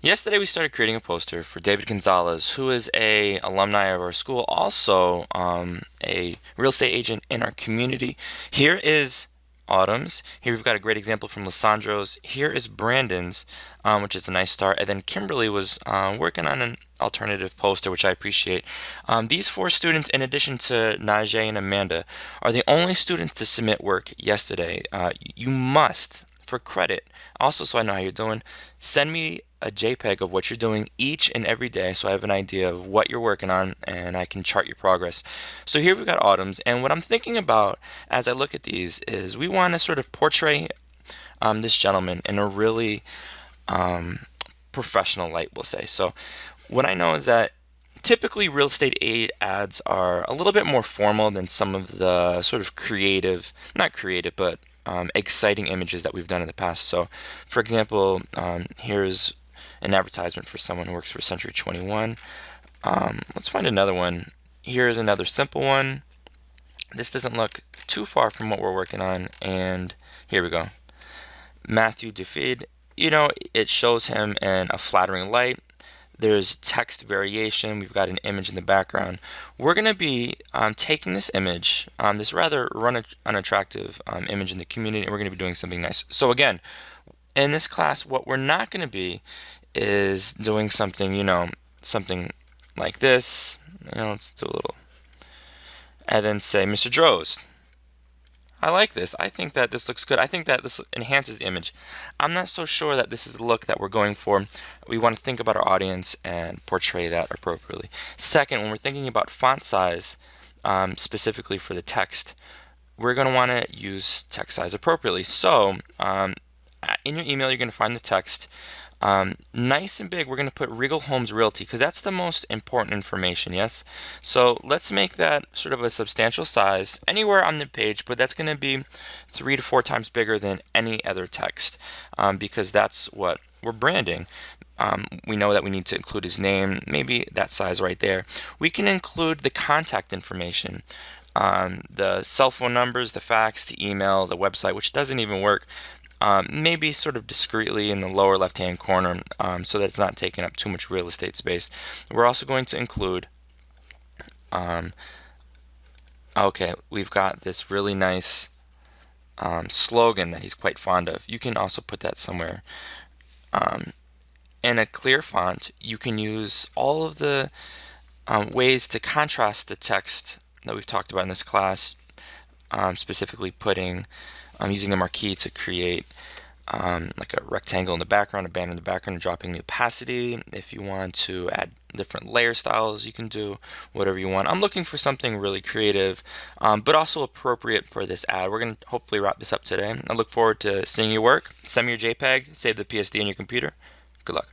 Yesterday we started creating a poster for David Gonzalez, who is a alumni of our school, also a real estate agent in our community. Here is Autumn's. Here we've got a great example from Lissandro's. Here is Brandon's, which is a nice start. And then Kimberly was working on an alternative poster, which I appreciate. These four students, in addition to Najee and Amanda, are the only students to submit work yesterday. You must, for credit, also so I know how you're doing, send me a JPEG of what you're doing each and every day so I have an idea of what you're working on and I can chart your progress. So here we've got Autumn's, and what I'm thinking about as I look at these is we want to sort of portray this gentleman in a really professional light, we'll say. So what I know is that typically real estate aid ads are a little bit more formal than some of the sort of creative, not creative, but exciting images that we've done in the past. So, for example, here's an advertisement for someone who works for Century 21. Let's find another one. Here's another simple one. This doesn't look too far from what we're working on. And here we go. Matthew Defid. It shows him in a flattering light. There's text variation. We've got an image in the background. We're going to be taking this image, this rather unattractive image in the community, and we're going to be doing something nice. So again, in this class, what we're not going to be is doing something, something like this. Let's do a little. And then say, Mr. Droz, I like this. I think that this looks good. I think that this enhances the image. I'm not so sure that this is the look that we're going for. We want to think about our audience and portray that appropriately. Second, when we're thinking about font size, specifically for the text, we're going to want to use text size appropriately. So in your email, you're going to find the text. Nice and big, we're going to put Regal Homes Realty because that's the most important information, yes? So let's make that sort of a substantial size anywhere on the page, but that's going to be 3 to 4 times bigger than any other text because that's what we're branding. We know that we need to include his name, maybe that size right there. We can include the contact information. The cell phone numbers, the fax, the email, the website, which doesn't even work. Maybe sort of discreetly in the lower left-hand corner so that it's not taking up too much real estate space. We're also going to include, okay, we've got this really nice slogan that he's quite fond of. You can also put that somewhere. In a clear font, you can use all of the ways to contrast the text that we've talked about in this class, specifically putting using the marquee to create like a rectangle in the background, a band in the background, and dropping the opacity. If you want to add different layer styles, you can do whatever you want. I'm looking for something really creative, but also appropriate for this ad. We're going to hopefully wrap this up today. I look forward to seeing your work. Send me your JPEG, save the PSD on your computer. Good luck.